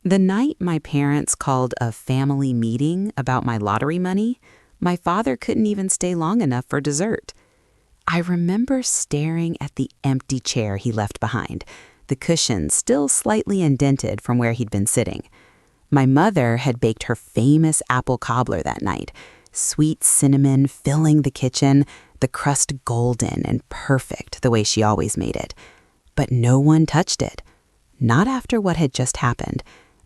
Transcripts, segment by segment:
The night my parents called a family meeting about my lottery money, my father couldn't even stay long enough for dessert. I remember staring at the empty chair he left behind, the cushion still slightly indented from where he'd been sitting. My mother had baked her famous apple cobbler that night, sweet cinnamon filling the kitchen, the crust golden and perfect the way she always made it. But no one touched it. Not after what had just happened,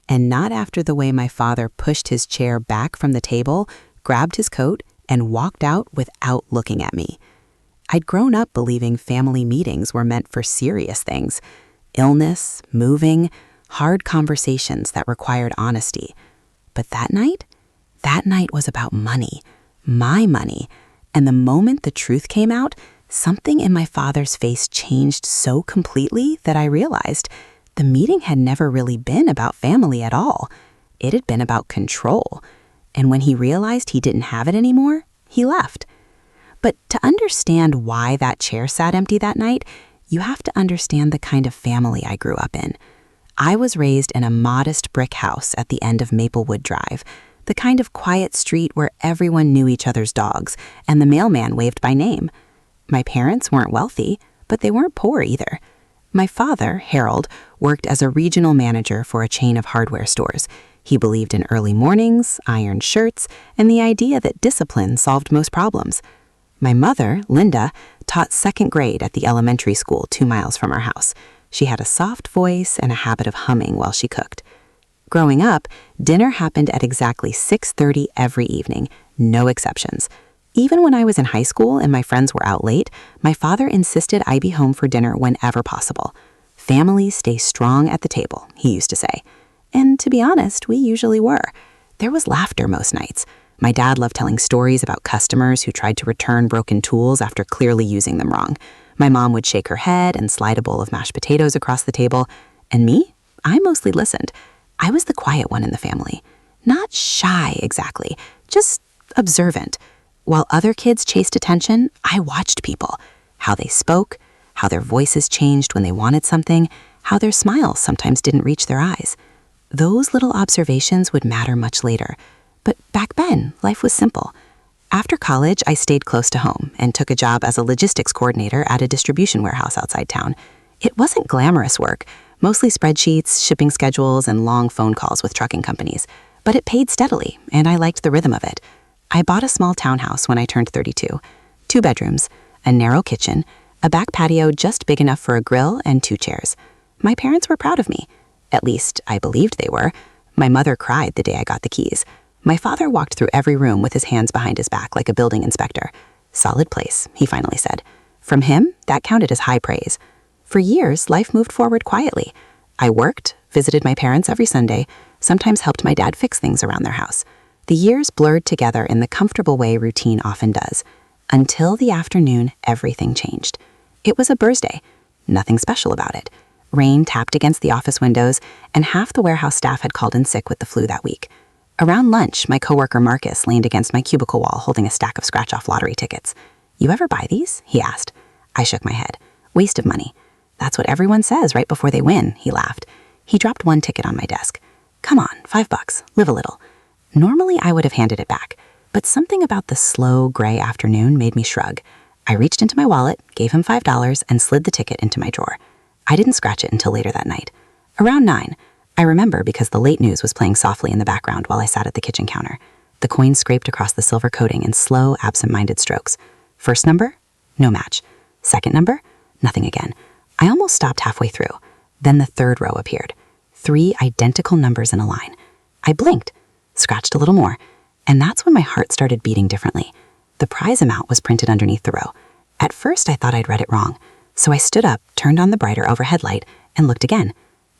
and not after the way my father pushed his chair back from the table, grabbed his coat, and walked out without looking at me. I'd grown up believing family meetings were meant for serious things: illness, moving, hard conversations that required honesty. But that night was about money, my money. And the moment the truth came out, something in my father's face changed so completely that I realized the meeting had never really been about family at all. It had been about control. And when he realized he didn't have it anymore, he left. But to understand why that chair sat empty that night, you have to understand the kind of family I grew up in. I was raised in a modest brick house at the end of Maplewood Drive, the kind of quiet street where everyone knew each other's dogs and the mailman waved by name. My parents weren't wealthy, but they weren't poor either. My father, Harold, worked as a regional manager for a chain of hardware stores. He believed in early mornings, ironed shirts, and the idea that discipline solved most problems. My mother, Linda, taught second grade at the elementary school 2 miles from our house. She had a soft voice and a habit of humming while she cooked. Growing up, dinner happened at exactly 6:30 every evening, no exceptions. Even when I was in high school and my friends were out late, my father insisted I be home for dinner whenever possible. Families stay strong at the table, he used to say. And to be honest, we usually were. There was laughter most nights. My dad loved telling stories about customers who tried to return broken tools after clearly using them wrong. My mom would shake her head and slide a bowl of mashed potatoes across the table. And me? I mostly listened. I was the quiet one in the family. Not shy exactly, just observant. While other kids chased attention, I watched people. How they spoke, how their voices changed when they wanted something, how their smiles sometimes didn't reach their eyes. Those little observations would matter much later. But back then, life was simple. After college, I stayed close to home and took a job as a logistics coordinator at a distribution warehouse outside town. It wasn't glamorous work, mostly spreadsheets, shipping schedules, and long phone calls with trucking companies. But it paid steadily, and I liked the rhythm of it. I bought a small townhouse when I turned 32. 2 bedrooms, a narrow kitchen, a back patio just big enough for a grill, and 2 chairs. My parents were proud of me. At least, I believed they were. My mother cried the day I got the keys. My father walked through every room with his hands behind his back like a building inspector. Solid place, he finally said. From him, that counted as high praise. For years, life moved forward quietly. I worked, visited my parents every Sunday, sometimes helped my dad fix things around their house. The years blurred together in the comfortable way routine often does. Until the afternoon, everything changed. It was a Thursday. Nothing special about it. Rain tapped against the office windows, and half the warehouse staff had called in sick with the flu that week. Around lunch, my coworker Marcus leaned against my cubicle wall holding a stack of scratch-off lottery tickets. "You ever buy these?" he asked. I shook my head. "Waste of money." "That's what everyone says right before they win," he laughed. He dropped 1 ticket on my desk. "Come on, $5, live a little." Normally, I would have handed it back, but something about the slow, gray afternoon made me shrug. I reached into my wallet, gave him $5, and slid the ticket into my drawer. I didn't scratch it until later that night. Around 9, I remember because the late news was playing softly in the background while I sat at the kitchen counter. The coin scraped across the silver coating in slow, absent-minded strokes. First number? No match. Second number? Nothing again. I almost stopped halfway through. Then the third row appeared. 3 identical numbers in a line. I blinked, scratched a little more, and that's when my heart started beating differently. The prize amount was printed underneath the row. At first, I thought I'd read it wrong, so I stood up, turned on the brighter overhead light, and looked again.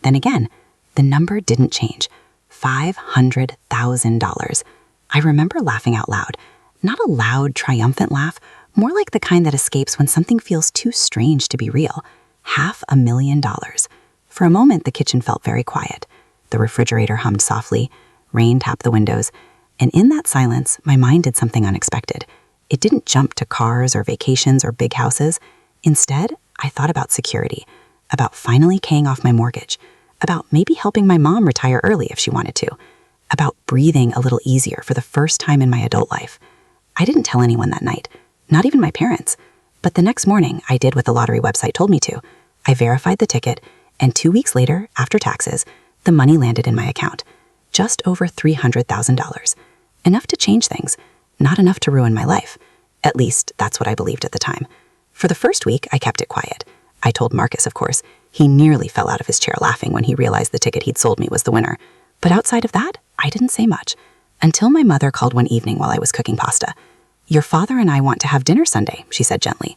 Then again. The number didn't change. $500,000. I remember laughing out loud. Not a loud, triumphant laugh, more like the kind that escapes when something feels too strange to be real. $500,000. For a moment, the kitchen felt very quiet. The refrigerator hummed softly, rain tapped the windows, and in that silence, my mind did something unexpected. It didn't jump to cars or vacations or big houses. Instead, I thought about security, about finally paying off my mortgage, about maybe helping my mom retire early if she wanted to, about breathing a little easier for the first time in my adult life. I didn't tell anyone that night, not even my parents, but the next morning I did what the lottery website told me to. I verified the ticket, and 2 weeks later, after taxes, the money landed in my account. Just over $300,000. Enough to change things, not enough to ruin my life. At least, that's what I believed at the time. For the first week, I kept it quiet. I told Marcus, of course. He nearly fell out of his chair laughing when he realized the ticket he'd sold me was the winner. But outside of that, I didn't say much. Until my mother called one evening while I was cooking pasta. "Your father and I want to have dinner Sunday," she said gently.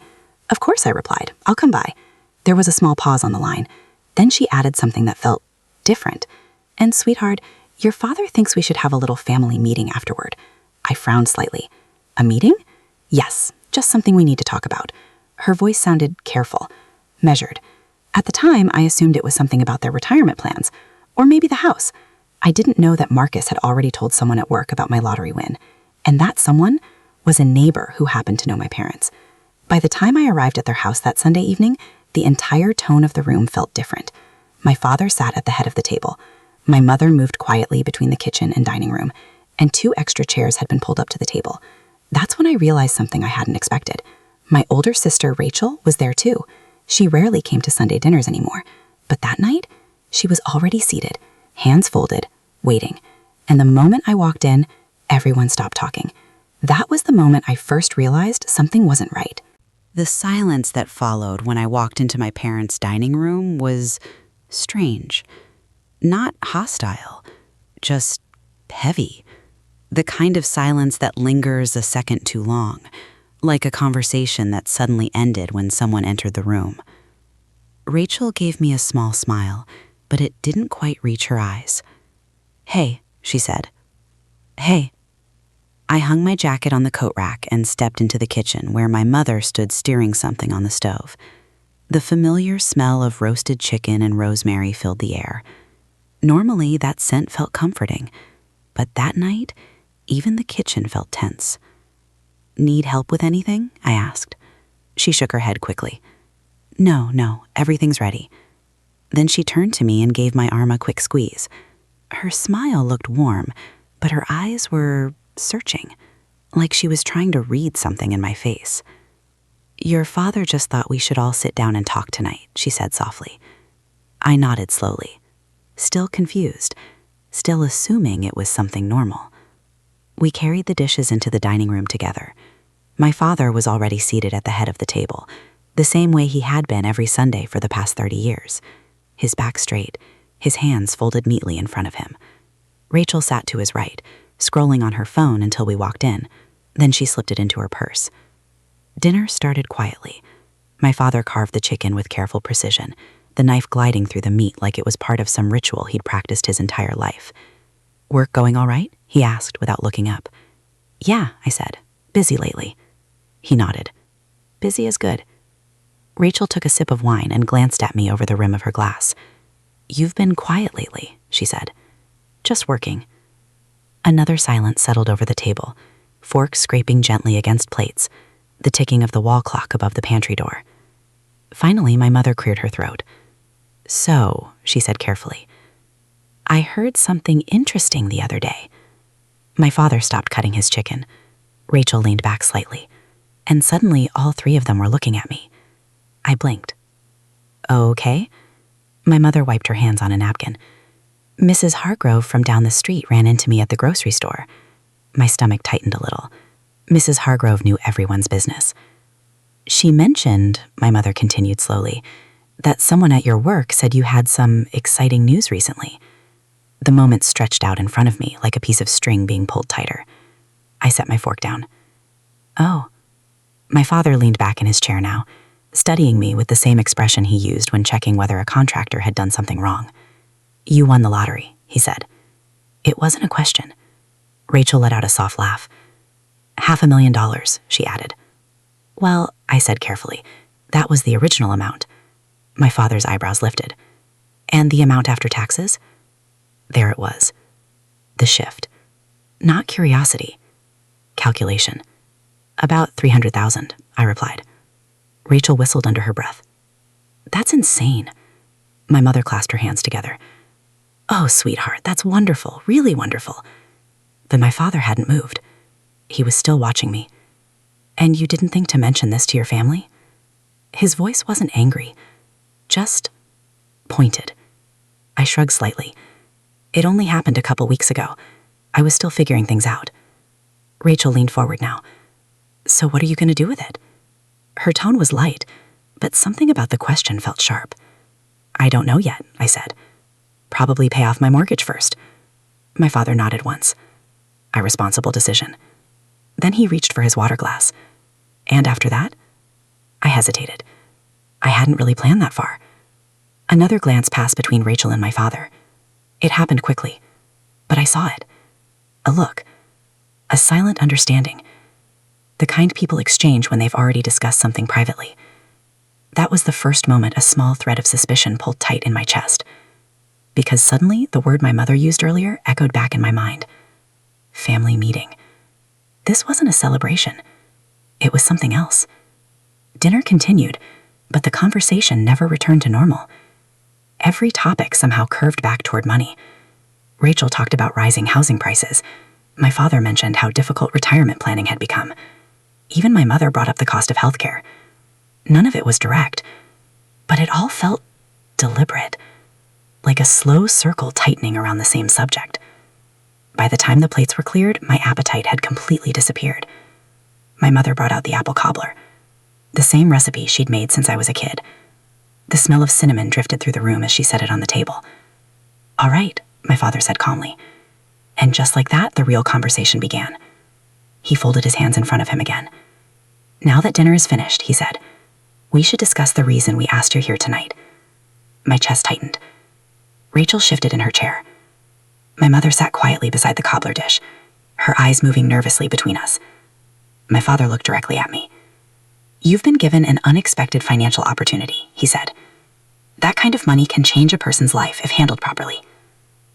"Of course," I replied. "I'll come by." There was a small pause on the line. Then she added something that felt different. "And sweetheart, your father thinks we should have a little family meeting afterward." I frowned slightly. "A meeting?" "Yes, just something we need to talk about." Her voice sounded careful, measured. At the time, I assumed it was something about their retirement plans, or maybe the house. I didn't know that Marcus had already told someone at work about my lottery win, and that someone was a neighbor who happened to know my parents. By the time I arrived at their house that Sunday evening, the entire tone of the room felt different. My father sat at the head of the table. My mother moved quietly between the kitchen and dining room, and 2 extra chairs had been pulled up to the table. That's when I realized something I hadn't expected. My older sister, Rachel, was there too. She rarely came to Sunday dinners anymore, but that night, she was already seated, hands folded, waiting. And the moment I walked in, everyone stopped talking. That was the moment I first realized something wasn't right. The silence that followed when I walked into my parents' dining room was strange. Not hostile, just heavy. The kind of silence that lingers a second too long, like a conversation that suddenly ended when someone entered the room. Rachel gave me a small smile, but it didn't quite reach her eyes. "Hey," she said. "Hey." I hung my jacket on the coat rack and stepped into the kitchen where my mother stood stirring something on the stove. The familiar smell of roasted chicken and rosemary filled the air. Normally, that scent felt comforting, but that night, even the kitchen felt tense. "Need help with anything?" I asked. She shook her head quickly. No, everything's ready." Then she turned to me and gave my arm a quick squeeze. Her smile looked warm, but her eyes were searching, like she was trying to read something in my face. "Your father just thought we should all sit down and talk tonight," she said softly. I nodded slowly, still confused, still assuming it was something normal. We carried the dishes into the dining room together. My father was already seated at the head of the table, the same way he had been every Sunday for the past 30 years. His back straight, his hands folded neatly in front of him. Rachel sat to his right, scrolling on her phone until we walked in. Then she slipped it into her purse. Dinner started quietly. My father carved the chicken with careful precision, the knife gliding through the meat like it was part of some ritual he'd practiced his entire life. "Work going all right?" he asked without looking up. "Yeah," I said. "Busy lately." He nodded. "Busy is good." Rachel took a sip of wine and glanced at me over the rim of her glass. "You've been quiet lately," she said. "Just working." Another silence settled over the table, forks scraping gently against plates, the ticking of the wall clock above the pantry door. Finally, my mother cleared her throat. "So," she said carefully, "I heard something interesting the other day." My father stopped cutting his chicken. Rachel leaned back slightly, and suddenly all 3 of them were looking at me. I blinked. "Okay?" My mother wiped her hands on a napkin. "Mrs. Hargrove from down the street ran into me at the grocery store." My stomach tightened a little. Mrs. Hargrove knew everyone's business. "She mentioned," my mother continued slowly, "that someone at your work said you had some exciting news recently." The moment stretched out in front of me like a piece of string being pulled tighter. I set my fork down. "Oh." My father leaned back in his chair now, studying me with the same expression he used when checking whether a contractor had done something wrong. "You won the lottery," he said. It wasn't a question. Rachel let out a soft laugh. $500,000, she added. "Well," I said carefully, "that was the original amount." My father's eyebrows lifted. "And the amount after taxes?" There it was. The shift. Not curiosity. Calculation. "About 300,000, I replied. Rachel whistled under her breath. "That's insane." My mother clasped her hands together. "Oh, sweetheart, that's wonderful, really wonderful." But my father hadn't moved. He was still watching me. "And you didn't think to mention this to your family?" His voice wasn't angry, just pointed. I shrugged slightly. It only happened a couple weeks ago. I was still figuring things out. Rachel leaned forward now. "So what are you going to do with it?" Her tone was light, but something about the question felt sharp. "I don't know yet," I said. "Probably pay off my mortgage first." My father nodded once. A responsible decision. Then he reached for his water glass. "And after that?" I hesitated. I hadn't really planned that far. Another glance passed between Rachel and my father. It happened quickly, but I saw it. A look. A silent understanding. The kind people exchange when they've already discussed something privately. That was the first moment a small thread of suspicion pulled tight in my chest. Because suddenly, the word my mother used earlier echoed back in my mind. Family meeting. This wasn't a celebration. It was something else. Dinner continued, but the conversation never returned to normal. Every topic somehow curved back toward money. Rachel talked about rising housing prices. My father mentioned how difficult retirement planning had become. Even my mother brought up the cost of healthcare. None of it was direct, but it all felt deliberate, like a slow circle tightening around the same subject. By the time the plates were cleared, my appetite had completely disappeared. My mother brought out the apple cobbler, the same recipe she'd made since I was a kid. The smell of cinnamon drifted through the room as she set it on the table. "All right," my father said calmly. And just like that, the real conversation began. He folded his hands in front of him again. "Now that dinner is finished," he said, "we should discuss the reason we asked you here tonight." My chest tightened. Rachel shifted in her chair. My mother sat quietly beside the cobbler dish, her eyes moving nervously between us. My father looked directly at me. "You've been given an unexpected financial opportunity," he said. "That kind of money can change a person's life if handled properly."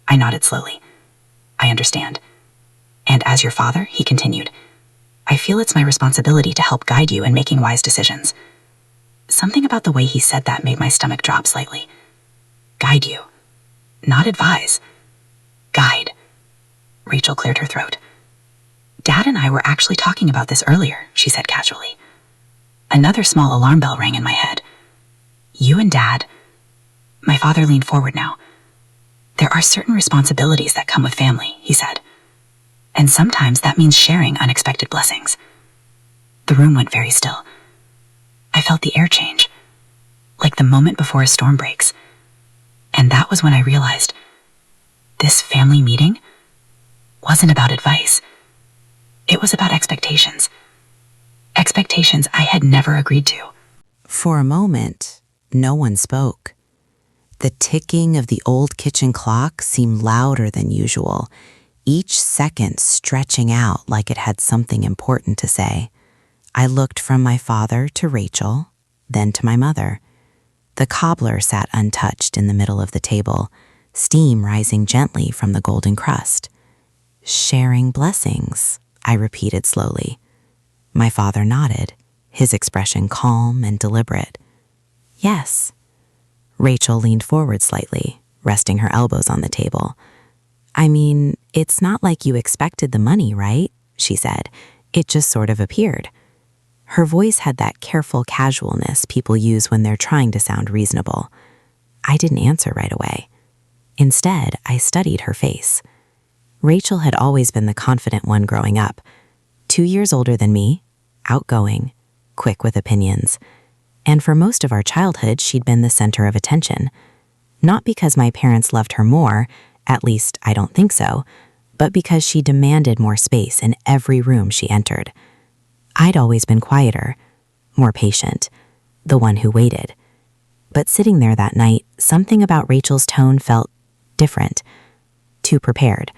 I nodded slowly. "I understand. And as your father," he continued, "I feel it's my responsibility to help guide you in making wise decisions." Something about the way he said that made my stomach drop slightly. Guide you. Not advise. Guide. Rachel cleared her throat. "Dad and I were actually talking about this earlier," she said casually. Another small alarm bell rang in my head. "You and Dad..." My father leaned forward now. "There are certain responsibilities that come with family," he said. "And sometimes that means sharing unexpected blessings." The room went very still. I felt the air change, like the moment before a storm breaks. And that was when I realized this family meeting wasn't about advice. It was about expectations. Expectations I had never agreed to. For a moment, no one spoke. The ticking of the old kitchen clock seemed louder than usual, each second stretching out like it had something important to say. I looked from my father to Rachel, then to my mother. The cobbler sat untouched in the middle of the table, steam rising gently from the golden crust. "Sharing blessings," I repeated slowly. My father nodded, his expression calm and deliberate. "Yes." Rachel leaned forward slightly, resting her elbows on the table. "I mean, it's not like you expected the money, right?" she said. "It just sort of appeared." Her voice had that careful casualness people use when they're trying to sound reasonable. I didn't answer right away. Instead, I studied her face. Rachel had always been the confident one growing up, 2 years older than me, outgoing, quick with opinions. And for most of our childhood, she'd been the center of attention. Not because my parents loved her more, at least I don't think so, but because she demanded more space in every room she entered. I'd always been quieter, more patient, the one who waited. But sitting there that night, something about Rachel's tone felt different, too prepared,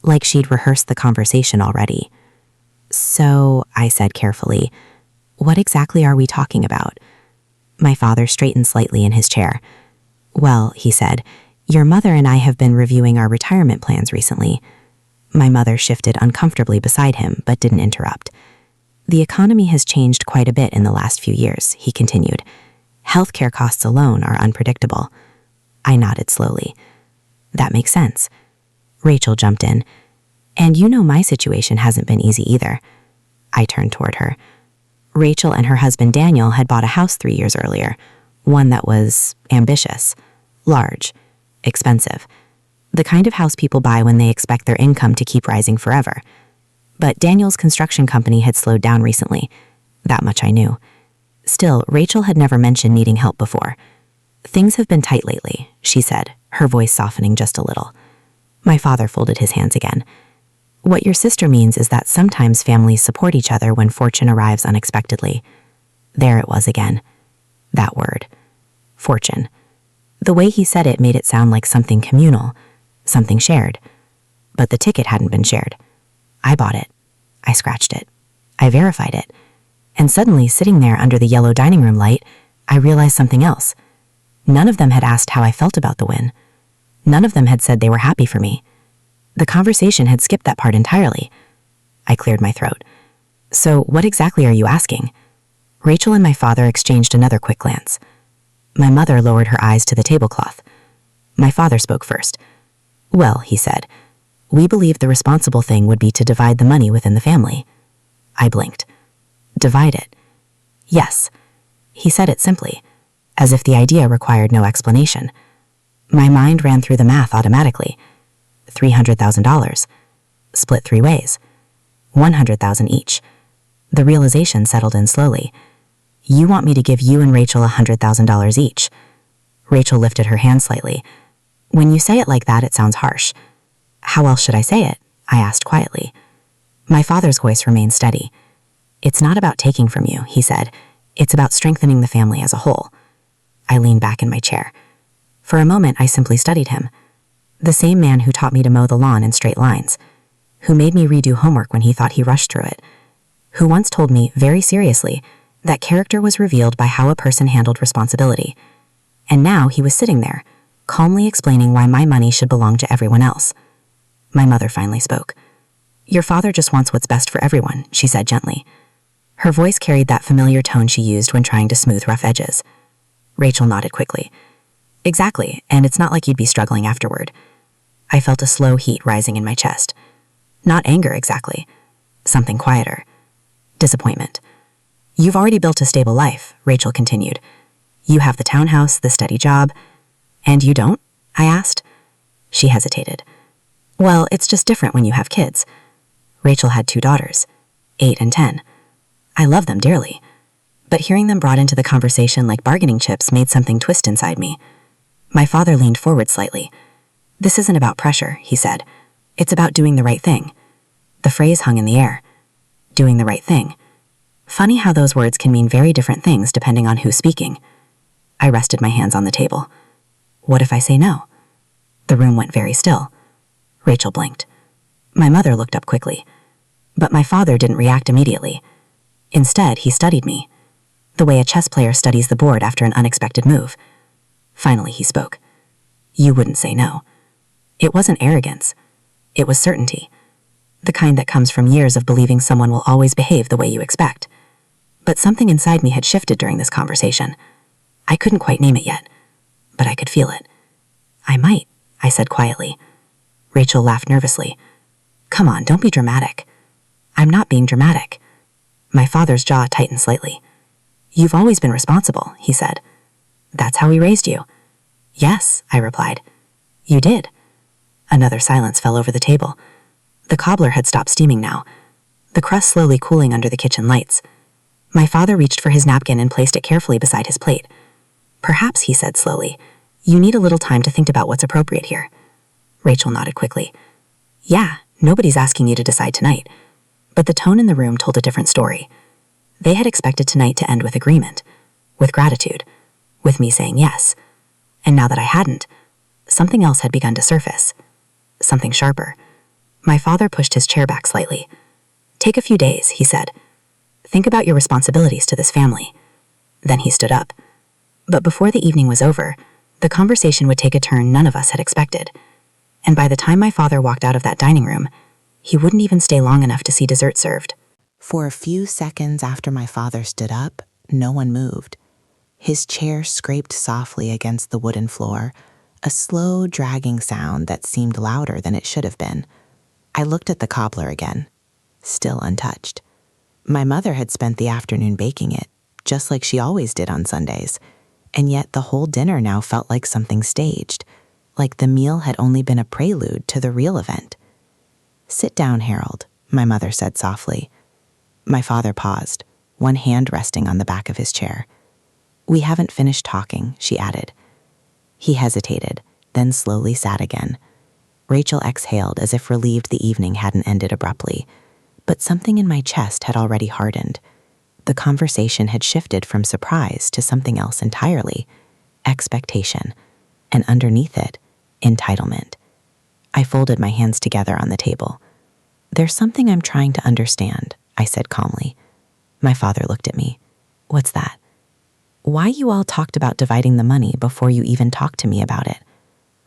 like she'd rehearsed the conversation already. "So," I said carefully, "what exactly are we talking about?" My father straightened slightly in his chair. "Well," he said, "your mother and I have been reviewing our retirement plans recently." My mother shifted uncomfortably beside him, but didn't interrupt. "The economy has changed quite a bit in the last few years," he continued. "Healthcare costs alone are unpredictable." I nodded slowly. That makes sense. Rachel jumped in. And you know my situation hasn't been easy either. I turned toward her. Rachel and her husband Daniel had bought a house 3 years earlier, one that was ambitious, large, expensive, the kind of house people buy when they expect their income to keep rising forever. But Daniel's construction company had slowed down recently. That much I knew. Still, Rachel had never mentioned needing help before. Things have been tight lately, she said, her voice softening just a little. My father folded his hands again. What your sister means is that sometimes families support each other when fortune arrives unexpectedly. There it was again. That word. Fortune. The way he said it made it sound like something communal, something shared. But the ticket hadn't been shared. I bought it. I scratched it. I verified it. And suddenly, sitting there under the yellow dining room light, I realized something else. None of them had asked how I felt about the win. None of them had said they were happy for me. The conversation had skipped that part entirely. I cleared my throat. So what exactly are you asking? Rachel and my father exchanged another quick glance. My mother lowered her eyes to the tablecloth. My father spoke first. Well, he said, we believed the responsible thing would be to divide the money within the family. I blinked. Divide it? Yes. He said it simply, as if the idea required no explanation. My mind ran through the math automatically. $300,000. Split 3 ways. $100,000 each. The realization settled in slowly. You want me to give you and Rachel $100,000 each. Rachel lifted her hand slightly. When you say it like that, it sounds harsh. How else should I say it? I asked quietly. My father's voice remained steady. It's not about taking from you, he said. It's about strengthening the family as a whole. I leaned back in my chair. For a moment, I simply studied him. The same man who taught me to mow the lawn in straight lines, who made me redo homework when he thought he rushed through it, who once told me, very seriously, that character was revealed by how a person handled responsibility. And now he was sitting there, calmly explaining why my money should belong to everyone else. My mother finally spoke. Your father just wants what's best for everyone, she said gently. Her voice carried that familiar tone she used when trying to smooth rough edges. Rachel nodded quickly. Exactly, and it's not like you'd be struggling afterward. I felt a slow heat rising in my chest. Not anger exactly. Something quieter. Disappointment. You've already built a stable life, Rachel continued. You have the townhouse, the steady job. And you don't? I asked. She hesitated. Well, it's just different when you have kids. Rachel had 2 daughters, 8 and 10. I love them dearly. But hearing them brought into the conversation like bargaining chips made something twist inside me. My father leaned forward slightly. This isn't about pressure, he said. It's about doing the right thing. The phrase hung in the air. Doing the right thing. Funny how those words can mean very different things depending on who's speaking. I rested my hands on the table. What if I say no? The room went very still. Rachel blinked. My mother looked up quickly. But my father didn't react immediately. Instead, he studied me, the way a chess player studies the board after an unexpected move. Finally, he spoke. You wouldn't say no. It wasn't arrogance. It was certainty. The kind that comes from years of believing someone will always behave the way you expect. But something inside me had shifted during this conversation. I couldn't quite name it yet, but I could feel it. I might, I said quietly. Rachel laughed nervously. Come on, don't be dramatic. I'm not being dramatic. My father's jaw tightened slightly. You've always been responsible, he said. That's how we raised you. Yes, I replied. You did. Another silence fell over the table. The cobbler had stopped steaming now, the crust slowly cooling under the kitchen lights. My father reached for his napkin and placed it carefully beside his plate. Perhaps, he said slowly, you need a little time to think about what's appropriate here. Rachel nodded quickly. Yeah, nobody's asking you to decide tonight. But the tone in the room told a different story. They had expected tonight to end with agreement, with gratitude, with me saying yes. And now that I hadn't, something else had begun to surface. Something sharper. My father pushed his chair back slightly. Take a few days, he said. Think about your responsibilities to this family. Then he stood up. But before the evening was over, the conversation would take a turn none of us had expected. And by the time my father walked out of that dining room, he wouldn't even stay long enough to see dessert served. For a few seconds after my father stood up, no one moved. His chair scraped softly against the wooden floor, a slow, dragging sound that seemed louder than it should have been. I looked at the cobbler again, still untouched. My mother had spent the afternoon baking it, just like she always did on Sundays, and yet the whole dinner now felt like something staged, like the meal had only been a prelude to the real event. "Sit down, Harold," my mother said softly. My father paused, one hand resting on the back of his chair. "We haven't finished talking," she added. He hesitated, then slowly sat again. Rachel exhaled as if relieved the evening hadn't ended abruptly, but something in my chest had already hardened. The conversation had shifted from surprise to something else entirely, expectation, and underneath it, entitlement. I folded my hands together on the table. "There's something I'm trying to understand," I said calmly. My father looked at me. "What's that?" "Why you all talked about dividing the money before you even talked to me about it."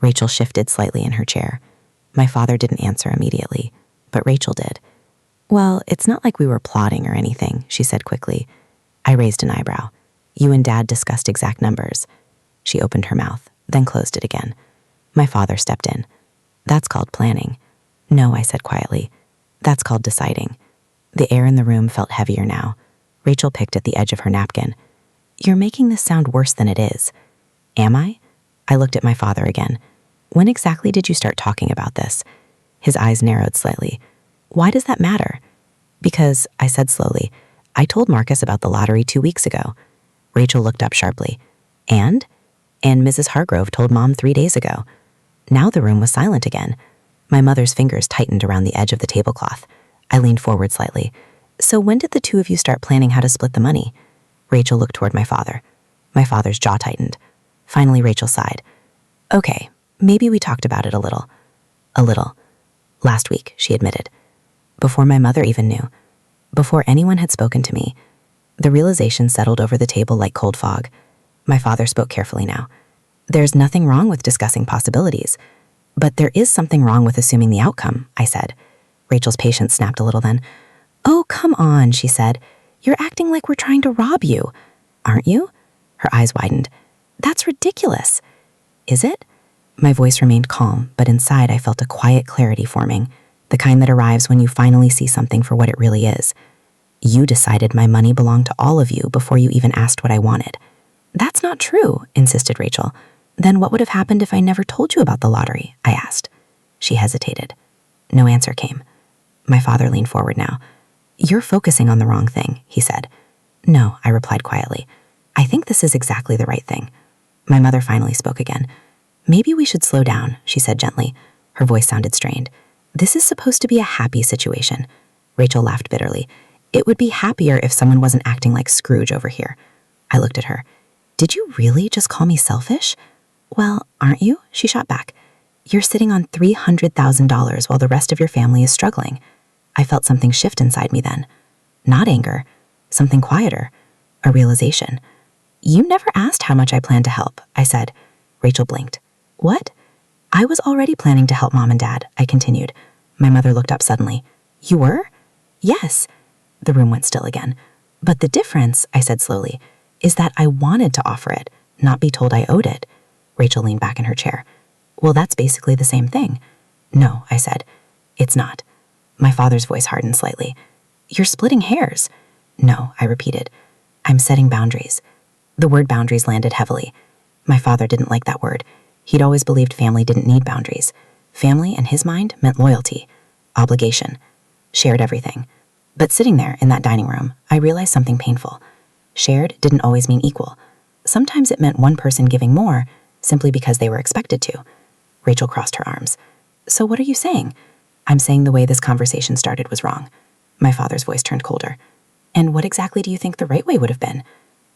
Rachel shifted slightly in her chair. My father didn't answer immediately, but Rachel did. "Well, it's not like we were plotting or anything," she said quickly. I raised an eyebrow. "You and Dad discussed exact numbers." She opened her mouth, then closed it again. My father stepped in. "That's called planning." "No," I said quietly. "That's called deciding." The air in the room felt heavier now. Rachel picked at the edge of her napkin. "You're making this sound worse than it is." "Am I?" I looked at my father again. "When exactly did you start talking about this?" His eyes narrowed slightly. "Why does that matter?" "Because," I said slowly, "I told Marcus about the lottery 2 weeks ago." Rachel looked up sharply. "And?" "And Mrs. Hargrove told Mom 3 days ago." Now the room was silent again. My mother's fingers tightened around the edge of the tablecloth. I leaned forward slightly. "So when did the two of you start planning how to split the money?" Rachel looked toward my father. My father's jaw tightened. Finally, Rachel sighed. "Okay, maybe we talked about it a little." "A little." "Last week," she admitted. Before my mother even knew. Before anyone had spoken to me. The realization settled over the table like cold fog. My father spoke carefully now. "There's nothing wrong with discussing possibilities. But there is something wrong with assuming the outcome," I said. Rachel's patience snapped a little then. "Oh, come on," she said. "You're acting like we're trying to rob you." "Aren't you?" Her eyes widened. "That's ridiculous." "Is it?" My voice remained calm, but inside I felt a quiet clarity forming, the kind that arrives when you finally see something for what it really is. "You decided my money belonged to all of you before you even asked what I wanted." "That's not true," insisted Rachel. "Then what would have happened if I never told you about the lottery?" I asked. She hesitated. No answer came. My father leaned forward now. "You're focusing on the wrong thing," he said. "No," I replied quietly. "I think this is exactly the right thing." My mother finally spoke again. "Maybe we should slow down," she said gently. Her voice sounded strained. "This is supposed to be a happy situation." Rachel laughed bitterly. "It would be happier if someone wasn't acting like Scrooge over here." I looked at her. "Did you really just call me selfish?" "Well, aren't you?" she shot back. "You're sitting on $300,000 while the rest of your family is struggling." I felt something shift inside me then. Not anger, something quieter, a realization. "You never asked how much I planned to help," I said. Rachel blinked. "What?" "I was already planning to help Mom and Dad," I continued. My mother looked up suddenly. "You were?" "Yes." The room went still again. "But the difference," I said slowly, "is that I wanted to offer it, not be told I owed it." Rachel leaned back in her chair. "Well, that's basically the same thing." "No," I said. "It's not." My father's voice hardened slightly. "You're splitting hairs." "No," I repeated. "I'm setting boundaries." The word boundaries landed heavily. My father didn't like that word. He'd always believed family didn't need boundaries. Family, in his mind, meant loyalty, obligation, shared everything. But sitting there in that dining room, I realized something painful. Shared didn't always mean equal. Sometimes it meant one person giving more simply because they were expected to. Rachel crossed her arms. "So what are you saying?" "I'm saying the way this conversation started was wrong." My father's voice turned colder. "And what exactly do you think the right way would have been?"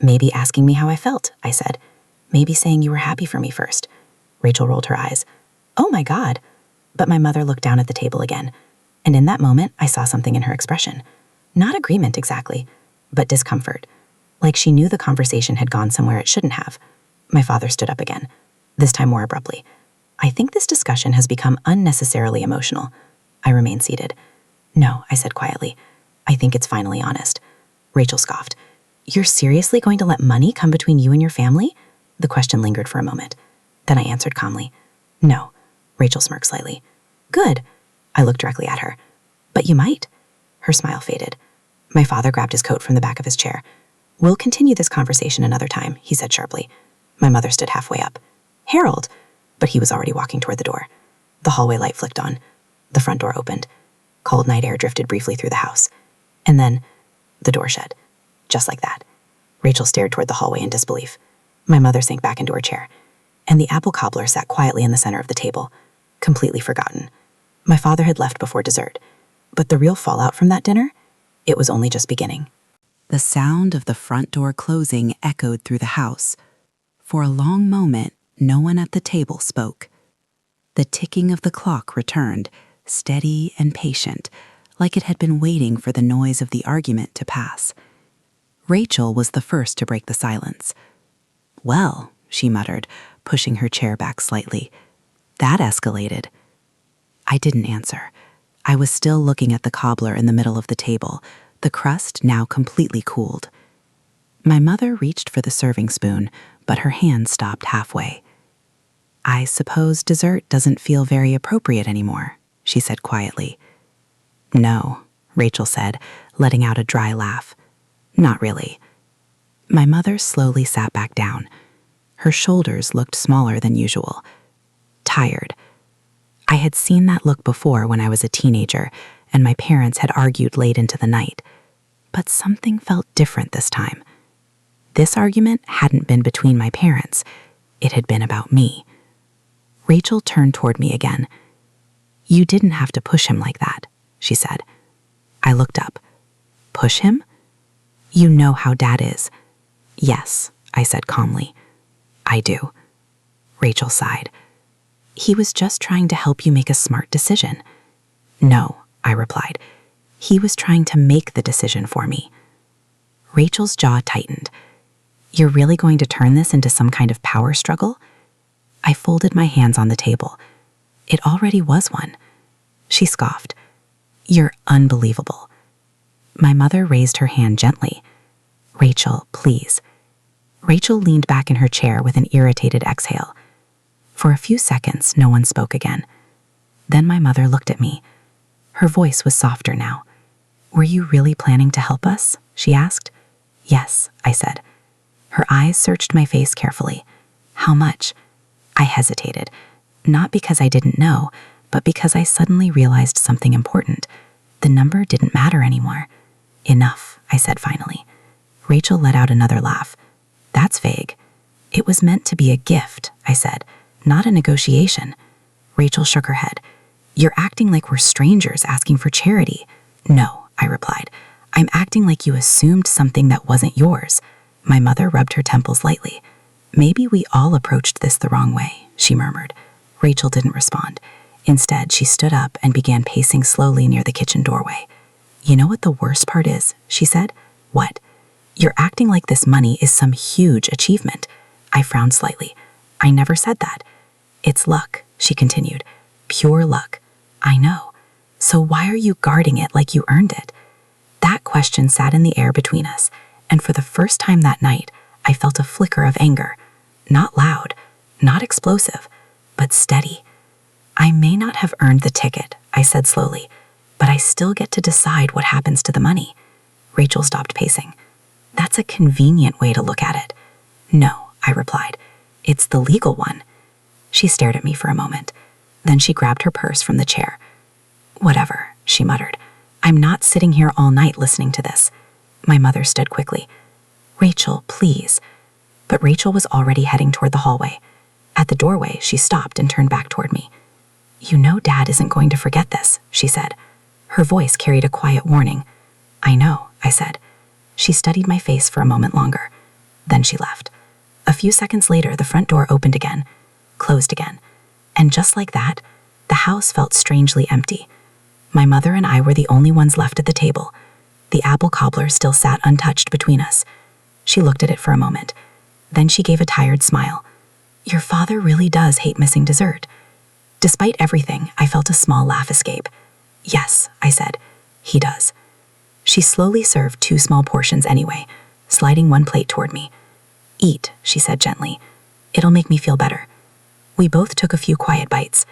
"Maybe asking me how I felt," I said. "Maybe saying you were happy for me first." Rachel rolled her eyes. "Oh my God." But my mother looked down at the table again. And in that moment, I saw something in her expression. Not agreement exactly, but discomfort. Like she knew the conversation had gone somewhere it shouldn't have. My father stood up again, this time more abruptly. "I think this discussion has become unnecessarily emotional." I remained seated. "No," I said quietly. "I think it's finally honest." Rachel scoffed. "You're seriously going to let money come between you and your family?" The question lingered for a moment. Then I answered calmly. No. Rachel smirked slightly. Good. I looked directly at her. But you might. Her smile faded. My father grabbed his coat from the back of his chair. We'll continue this conversation another time, he said sharply. My mother stood halfway up. Harold! But he was already walking toward the door. The hallway light flicked on. The front door opened. Cold night air drifted briefly through the house. And then, the door shut. Just like that. Rachel stared toward the hallway in disbelief. My mother sank back into her chair. And the apple cobbler sat quietly in the center of the table, completely forgotten. My father had left before dessert. But the real fallout from that dinner? It was only just beginning. The sound of the front door closing echoed through the house. For a long moment, no one at the table spoke. The ticking of the clock returned, steady and patient, like it had been waiting for the noise of the argument to pass. Rachel was the first to break the silence. Well, she muttered, pushing her chair back slightly. That escalated. I didn't answer. I was still looking at the cobbler in the middle of the table, the crust now completely cooled. My mother reached for the serving spoon, but her hand stopped halfway. I suppose dessert doesn't feel very appropriate anymore, she said quietly. No, Rachel said, letting out a dry laugh. Not really. My mother slowly sat back down. Her shoulders looked smaller than usual. Tired. I had seen that look before when I was a teenager, and my parents had argued late into the night. But something felt different this time. This argument hadn't been between my parents. It had been about me. Rachel turned toward me again. You didn't have to push him like that, she said. I looked up. Push him? You know how Dad is. Yes, I said calmly. I do. Rachel sighed. He was just trying to help you make a smart decision. No, I replied. He was trying to make the decision for me. Rachel's jaw tightened. You're really going to turn this into some kind of power struggle? I folded my hands on the table. It already was one. She scoffed. You're unbelievable. My mother raised her hand gently. Rachel, please. Rachel leaned back in her chair with an irritated exhale. For a few seconds, no one spoke again. Then my mother looked at me. Her voice was softer now. Were you really planning to help us? She asked. Yes, I said. Her eyes searched my face carefully. How much? I hesitated, not because I didn't know, but because I suddenly realized something important. The number didn't matter anymore. Enough, I said finally. Rachel let out another laugh. That's vague. It was meant to be a gift, I said, not a negotiation. Rachel shook her head. You're acting like we're strangers asking for charity. No, I replied. I'm acting like you assumed something that wasn't yours. My mother rubbed her temples lightly. Maybe we all approached this the wrong way, she murmured. Rachel didn't respond. Instead, she stood up and began pacing slowly near the kitchen doorway. You know what the worst part is, she said. What? You're acting like this money is some huge achievement. I frowned slightly. I never said that. It's luck, she continued. Pure luck. I know. So why are you guarding it like you earned it? That question sat in the air between us, and for the first time that night, I felt a flicker of anger. Not loud, not explosive, but steady. I may not have earned the ticket, I said slowly, but I still get to decide what happens to the money. Rachel stopped pacing. That's a convenient way to look at it. No, I replied. It's the legal one. She stared at me for a moment. Then she grabbed her purse from the chair. Whatever, she muttered. I'm not sitting here all night listening to this. My mother stood quickly. Rachel, please. But Rachel was already heading toward the hallway. At the doorway, she stopped and turned back toward me. You know Dad isn't going to forget this, she said. Her voice carried a quiet warning. I know, I said. She studied my face for a moment longer. Then she left. A few seconds later, the front door opened again, closed again. And just like that, the house felt strangely empty. My mother and I were the only ones left at the table. The apple cobbler still sat untouched between us. She looked at it for a moment. Then she gave a tired smile. Your father really does hate missing dessert. Despite everything, I felt a small laugh escape. Yes, I said, he does. She slowly served 2 small portions anyway, sliding one plate toward me. Eat, she said gently. It'll make me feel better. We both took a few quiet bites.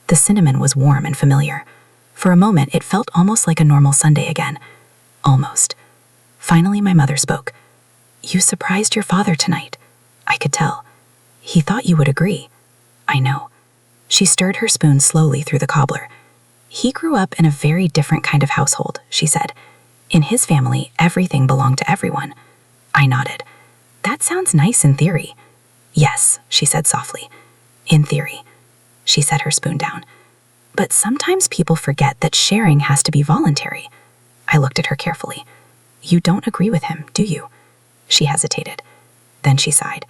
The cinnamon was warm and familiar. For a moment, it felt almost like a normal Sunday again. Almost. Finally, my mother spoke. "You surprised your father tonight." I could tell. "He thought you would agree." "I know." She stirred her spoon slowly through the cobbler. "He grew up in a very different kind of household," she said. "In his family, everything belonged to everyone." I nodded. "That sounds nice in theory." "Yes," she said softly. "In theory." She set her spoon down. "But sometimes people forget that sharing has to be voluntary." I looked at her carefully. "You don't agree with him, do you?" She hesitated. Then she sighed.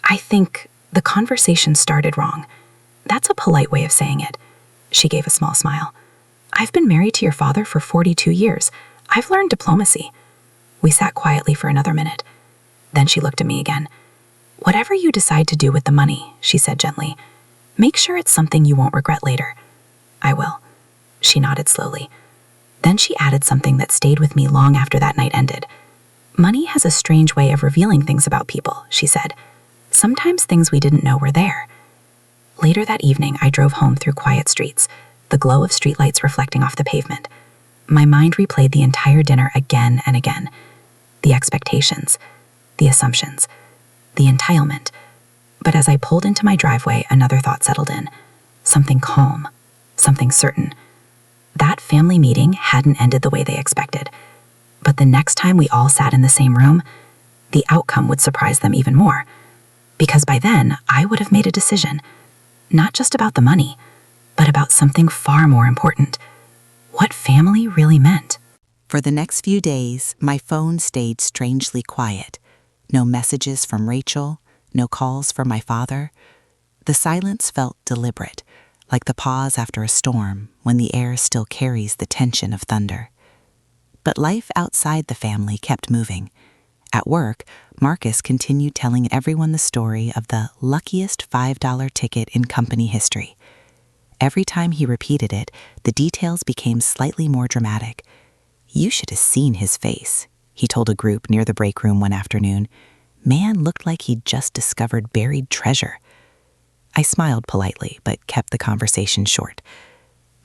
"I think the conversation started wrong. That's a polite way of saying it." She gave a small smile. "I've been married to your father for 42 years. I've learned diplomacy." We sat quietly for another minute. Then she looked at me again. "Whatever you decide to do with the money," she said gently, "make sure it's something you won't regret later." "I will." She nodded slowly. Then she added something that stayed with me long after that night ended. "Money has a strange way of revealing things about people," she said. "Sometimes things we didn't know were there." Later that evening, I drove home through quiet streets, the glow of streetlights reflecting off the pavement. My mind replayed the entire dinner again and again. The expectations, the assumptions, the entitlement. But as I pulled into my driveway, another thought settled in. Something calm, something certain. That family meeting hadn't ended the way they expected. But the next time we all sat in the same room, the outcome would surprise them even more. Because by then, I would have made a decision. Not just about the money, but about something far more important. What family really meant. For the next few days, my phone stayed strangely quiet. No messages from Rachel, no calls from my father. The silence felt deliberate, like the pause after a storm when the air still carries the tension of thunder. But life outside the family kept moving. At work, Marcus continued telling everyone the story of the luckiest $5 ticket in company history. Every time he repeated it, the details became slightly more dramatic. "You should have seen his face," he told a group near the break room one afternoon. Man looked like he'd just discovered buried treasure. I smiled politely, but kept the conversation short.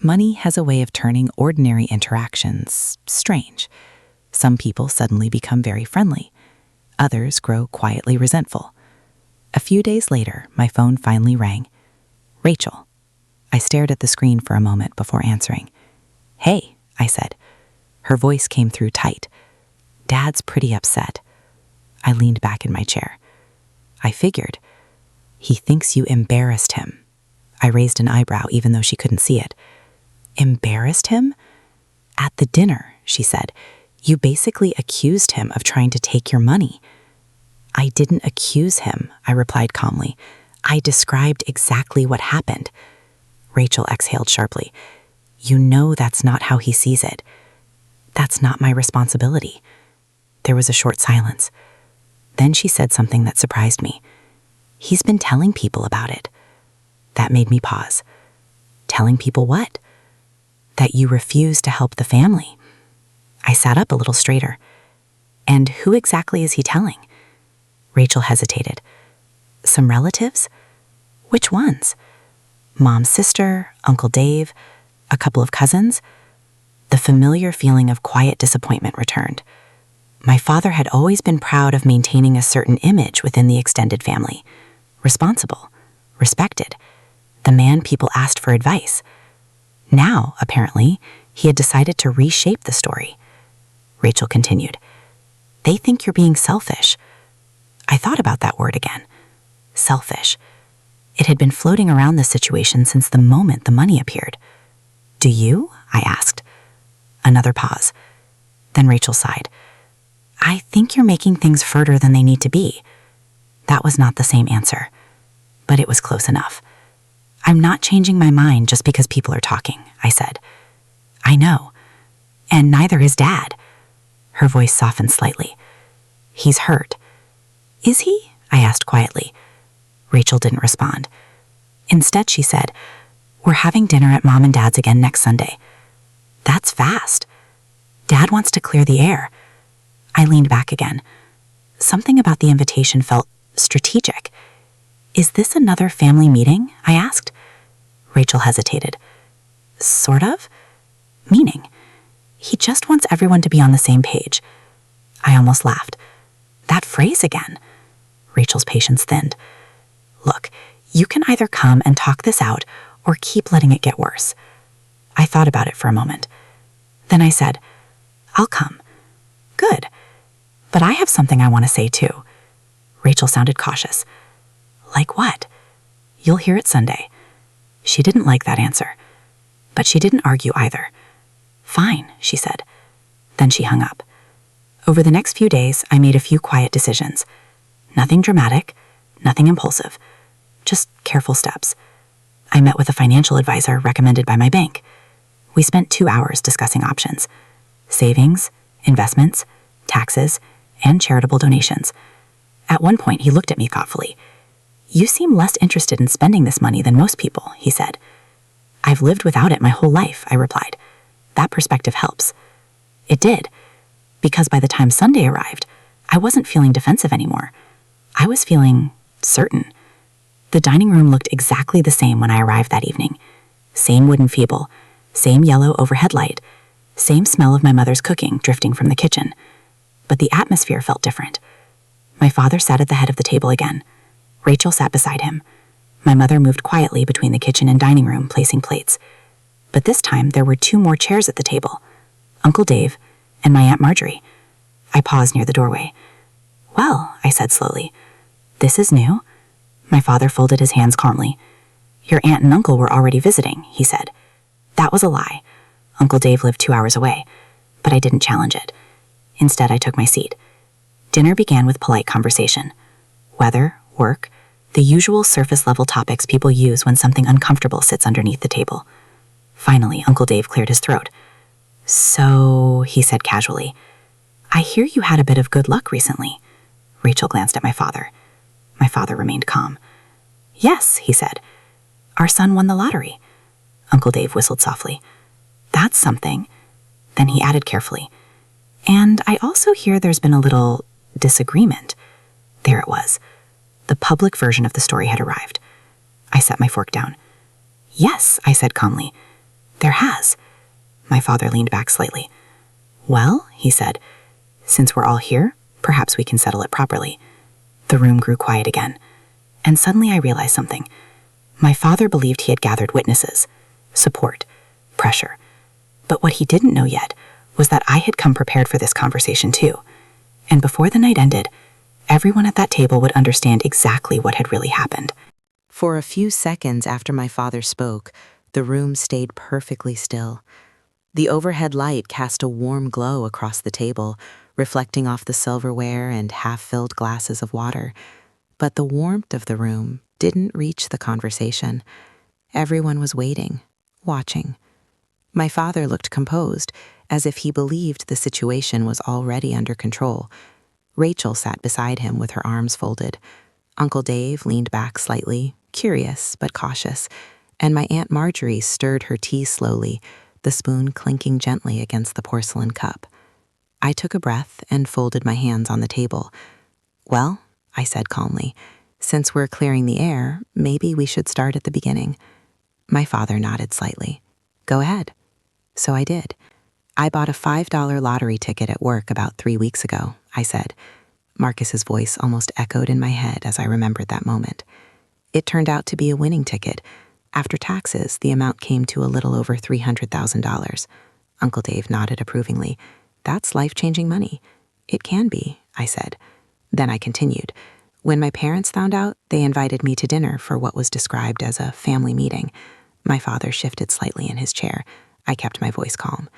Money has a way of turning ordinary interactions strange. Some people suddenly become very friendly. Others grow quietly resentful. A few days later, my phone finally rang. "Rachel." I stared at the screen for a moment before answering. "Hey," I said. Her voice came through tight. "Dad's pretty upset." I leaned back in my chair. "I figured. He thinks you embarrassed him." I raised an eyebrow even though she couldn't see it. "Embarrassed him?" "At the dinner," she said. "You basically accused him of trying to take your money." "I didn't accuse him," I replied calmly. "I described exactly what happened." Rachel exhaled sharply. "You know that's not how he sees it." "That's not my responsibility." There was a short silence. Then she said something that surprised me. "He's been telling people about it." That made me pause. "Telling people what?" "That you refused to help the family." I sat up a little straighter. "And who exactly is he telling?" Rachel hesitated. "Some relatives?" "Which ones?" "Mom's sister, Uncle Dave, a couple of cousins." The familiar feeling of quiet disappointment returned. My father had always been proud of maintaining a certain image within the extended family. Responsible, respected, the man people asked for advice. Now, apparently, he had decided to reshape the story. Rachel continued, "They think you're being selfish." I thought about that word again. Selfish. It had been floating around the situation since the moment the money appeared. "Do you?" I asked. Another pause. Then Rachel sighed. "I think you're making things further than they need to be." That was not the same answer, but it was close enough. "I'm not changing my mind just because people are talking," I said. "I know. And neither is Dad." Her voice softened slightly. "He's hurt." "Is he?" I asked quietly. Rachel didn't respond. Instead, she said, "We're having dinner at Mom and Dad's again next Sunday." "That's fast." "Dad wants to clear the air." I leaned back again. Something about the invitation felt strategic. Is this another family meeting? I asked. Rachel hesitated. Sort of? Meaning, he just wants everyone to be on the same page. I almost laughed. That phrase again. Rachel's patience thinned. Look, you can either come and talk this out or keep letting it get worse. I thought about it for a moment. Then I said, I'll come. Good. But I have something I want to say too. Rachel sounded cautious. Like what? You'll hear it Sunday. She didn't like that answer. But she didn't argue either. Fine, she said. Then she hung up. Over the next few days, I made a few quiet decisions. Nothing dramatic, nothing impulsive, just careful steps. I met with a financial advisor recommended by my bank. We spent 2 hours discussing options: savings, investments, taxes, and charitable donations. At one point, he looked at me thoughtfully. You seem less interested in spending this money than most people, he said. I've lived without it my whole life, I replied. That perspective helps. It did, because by the time Sunday arrived, I wasn't feeling defensive anymore. I was feeling certain. The dining room looked exactly the same when I arrived that evening. Same wooden feeble, same yellow overhead light, same smell of my mother's cooking drifting from the kitchen. But the atmosphere felt different. My father sat at the head of the table again. Rachel sat beside him. My mother moved quietly between the kitchen and dining room, placing plates. But this time there were 2 more chairs at the table: Uncle Dave and my Aunt Marjorie. I paused near the doorway. Well, I said slowly, this is new. My father folded his hands calmly. Your aunt and uncle were already visiting, he said. That was a lie. Uncle Dave lived 2 hours away, but I didn't challenge it. Instead, I took my seat. Dinner began with polite conversation. Weather, work, the usual surface-level topics people use when something uncomfortable sits underneath the table. Finally, Uncle Dave cleared his throat. So, he said casually, I hear you had a bit of good luck recently. Rachel glanced at my father. My father remained calm. Yes, he said. Our son won the lottery. Uncle Dave whistled softly. That's something. Then he added carefully. And I also hear there's been a little disagreement. There it was. The public version of the story had arrived. I set my fork down. Yes, I said calmly. There has. My father leaned back slightly. Well, he said, since we're all here, perhaps we can settle it properly. The room grew quiet again. And suddenly I realized something. My father believed he had gathered witnesses, support, pressure. But what he didn't know yet was that I had come prepared for this conversation too. And before the night ended, everyone at that table would understand exactly what had really happened. For a few seconds after my father spoke, the room stayed perfectly still. The overhead light cast a warm glow across the table, reflecting off the silverware and half-filled glasses of water. But the warmth of the room didn't reach the conversation. Everyone was waiting, watching. My father looked composed, as if he believed the situation was already under control. Rachel sat beside him with her arms folded. Uncle Dave leaned back slightly, curious but cautious, and my Aunt Marjorie stirred her tea slowly, the spoon clinking gently against the porcelain cup. I took a breath and folded my hands on the table. Well, I said calmly, since we're clearing the air, maybe we should start at the beginning. My father nodded slightly. Go ahead. So I did. I bought a $5 lottery ticket at work about 3 weeks ago, I said. Marcus's voice almost echoed in my head as I remembered that moment. It turned out to be a winning ticket. After taxes, the amount came to a little over $300,000. Uncle Dave nodded approvingly. That's life-changing money. It can be, I said. Then I continued. When my parents found out, they invited me to dinner for what was described as a family meeting. My father shifted slightly in his chair. I kept my voice calm.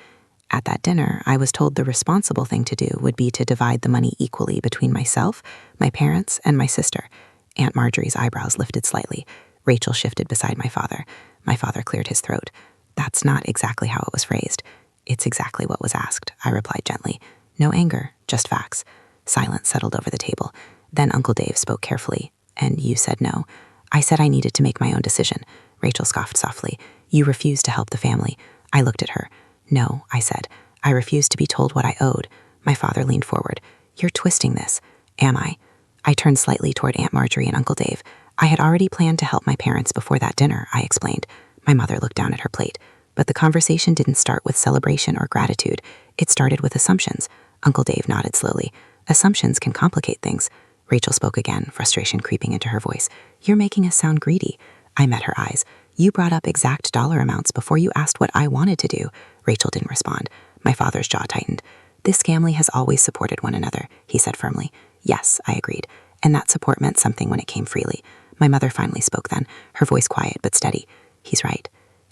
At that dinner, I was told the responsible thing to do would be to divide the money equally between myself, my parents, and my sister. Aunt Marjorie's eyebrows lifted slightly. Rachel shifted beside my father. My father cleared his throat. That's not exactly how it was phrased. It's exactly what was asked, I replied gently. No anger, just facts. Silence settled over the table. Then Uncle Dave spoke carefully. And you said no. I said I needed to make my own decision. Rachel scoffed softly. You refused to help the family. I looked at her. No, I said. I refused to be told what I owed. My father leaned forward. You're twisting this. Am I? I turned slightly toward Aunt Marjorie and Uncle Dave. I had already planned to help my parents before that dinner, I explained. My mother looked down at her plate. But the conversation didn't start with celebration or gratitude. It started with assumptions. Uncle Dave nodded slowly. Assumptions can complicate things. Rachel spoke again, frustration creeping into her voice. You're making us sound greedy. I met her eyes. You brought up exact dollar amounts before you asked what I wanted to do. Rachel didn't respond. My father's jaw tightened. This family has always supported one another, he said firmly. Yes, I agreed. And that support meant something when it came freely. My mother finally spoke then, her voice quiet but steady. He's right.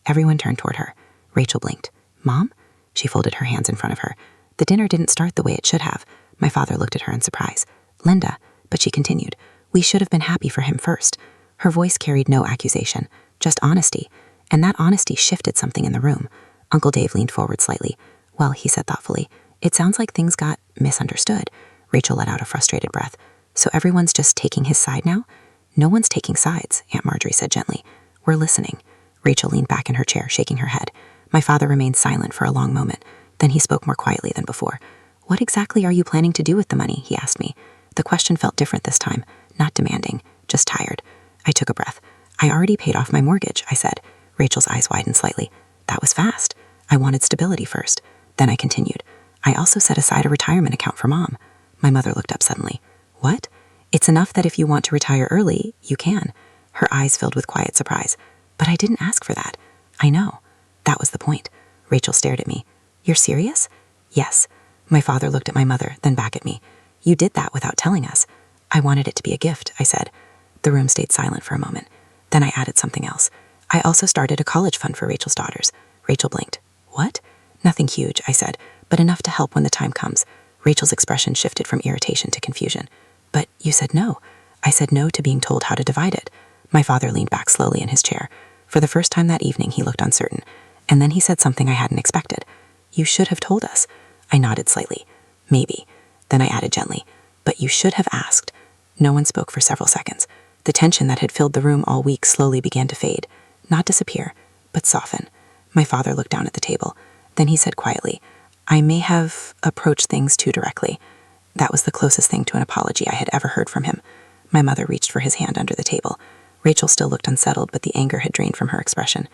Everyone turned toward her. Rachel blinked. Mom? She folded her hands in front of her. The dinner didn't start the way it should have. My father looked at her in surprise. Linda, but she continued. We should have been happy for him first. Her voice carried no accusation, just honesty. And that honesty shifted something in the room. Uncle Dave leaned forward slightly. Well, he said thoughtfully, it sounds like things got misunderstood. Rachel let out a frustrated breath. So everyone's just taking his side now? No one's taking sides, Aunt Marjorie said gently. We're listening. Rachel leaned back in her chair, shaking her head. My father remained silent for a long moment. Then he spoke more quietly than before. What exactly are you planning to do with the money? He asked me. The question felt different this time, not demanding, just tired. I took a breath. I already paid off my mortgage, I said. Rachel's eyes widened slightly. That was fast. I wanted stability first. Then I continued. I also set aside a retirement account for Mom. My mother looked up suddenly. What? It's enough that if you want to retire early, you can. Her eyes filled with quiet surprise. But I didn't ask for that. I know. That was the point. Rachel stared at me. You're serious? Yes. My father looked at my mother, then back at me. You did that without telling us. I wanted it to be a gift, I said. The room stayed silent for a moment. Then I added something else. I also started a college fund for Rachel's daughters. Rachel blinked. What? Nothing huge, I said, but enough to help when the time comes. Rachel's expression shifted from irritation to confusion. But you said no. I said no to being told how to divide it. My father leaned back slowly in his chair. For the first time that evening, he looked uncertain. And then he said something I hadn't expected. You should have told us. I nodded slightly. Maybe. Then I added gently. But you should have asked. No one spoke for several seconds. The tension that had filled the room all week slowly began to fade. Not disappear, but soften. My father looked down at the table. Then he said quietly, I may have approached things too directly. That was the closest thing to an apology I had ever heard from him. My mother reached for his hand under the table. Rachel still looked unsettled, but the anger had drained from her expression.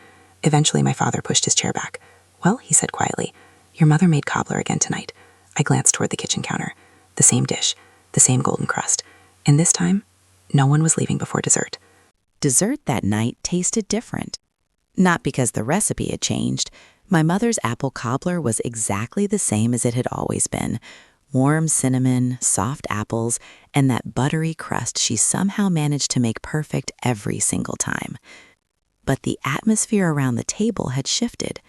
Eventually, my father pushed his chair back. Well, he said quietly, your mother made cobbler again tonight. I glanced toward the kitchen counter. The same dish, the same golden crust. And this time, no one was leaving before dessert. Dessert that night tasted different. Not because the recipe had changed. My mother's apple cobbler was exactly the same as it had always been. Warm cinnamon, soft apples, and that buttery crust she somehow managed to make perfect every single time. But the atmosphere around the table had shifted.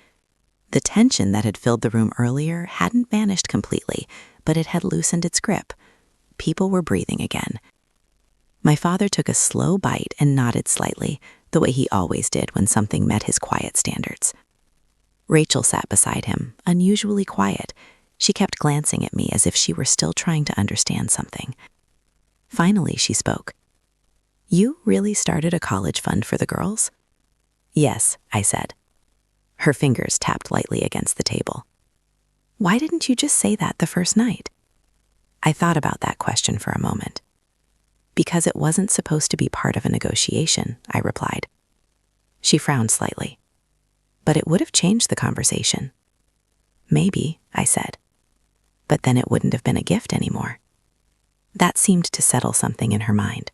The tension that had filled the room earlier hadn't vanished completely, but it had loosened its grip. People were breathing again. My father took a slow bite and nodded slightly, the way he always did when something met his quiet standards. Rachel sat beside him, unusually quiet. She kept glancing at me as if she were still trying to understand something. Finally, she spoke. You really started a college fund for the girls? Yes, I said. Her fingers tapped lightly against the table. Why didn't you just say that the first night? I thought about that question for a moment. Because it wasn't supposed to be part of a negotiation, I replied. She frowned slightly. But it would have changed the conversation. Maybe, I said. But then it wouldn't have been a gift anymore. That seemed to settle something in her mind.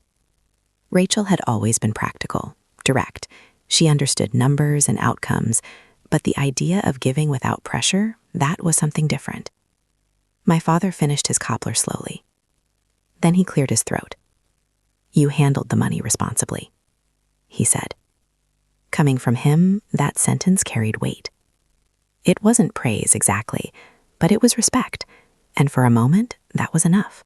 Rachel had always been practical, direct. She understood numbers and outcomes, but the idea of giving without pressure, that was something different. My father finished his cobbler slowly. Then he cleared his throat. You handled the money responsibly, he said. Coming from him, that sentence carried weight. It wasn't praise exactly, but it was respect, and for a moment, that was enough.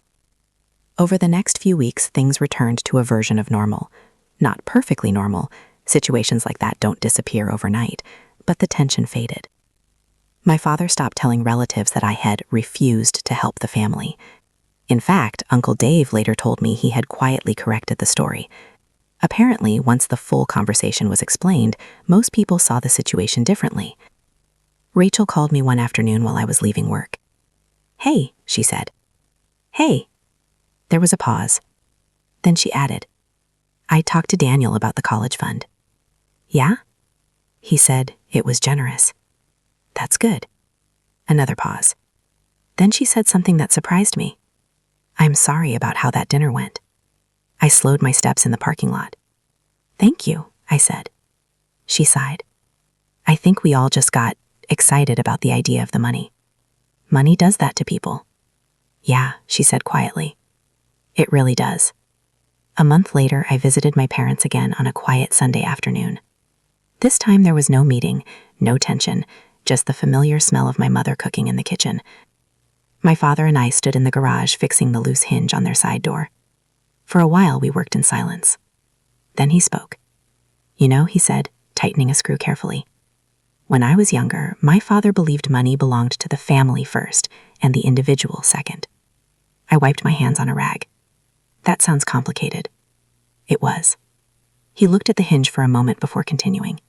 Over the next few weeks, things returned to a version of normal. Not perfectly normal. Situations like that don't disappear overnight, but the tension faded. My father stopped telling relatives that I had refused to help the family. In fact, Uncle Dave later told me he had quietly corrected the story. Apparently, once the full conversation was explained, most people saw the situation differently. Rachel called me one afternoon while I was leaving work. Hey, she said. Hey. There was a pause. Then she added, I talked to Daniel about the college fund. Yeah? He said it was generous. That's good. Another pause. Then she said something that surprised me. I'm sorry about how that dinner went. I slowed my steps in the parking lot. Thank you, I said. She sighed. I think we all just got excited about the idea of the money. Money does that to people. Yeah, she said quietly. It really does. A month later, I visited my parents again on a quiet Sunday afternoon. This time there was no meeting, no tension, just the familiar smell of my mother cooking in the kitchen. My father and I stood in the garage fixing the loose hinge on their side door. For a while, we worked in silence. Then he spoke. You know, he said, tightening a screw carefully. When I was younger, my father believed money belonged to the family first and the individual second. I wiped my hands on a rag. That sounds complicated. It was. He looked at the hinge for a moment before continuing.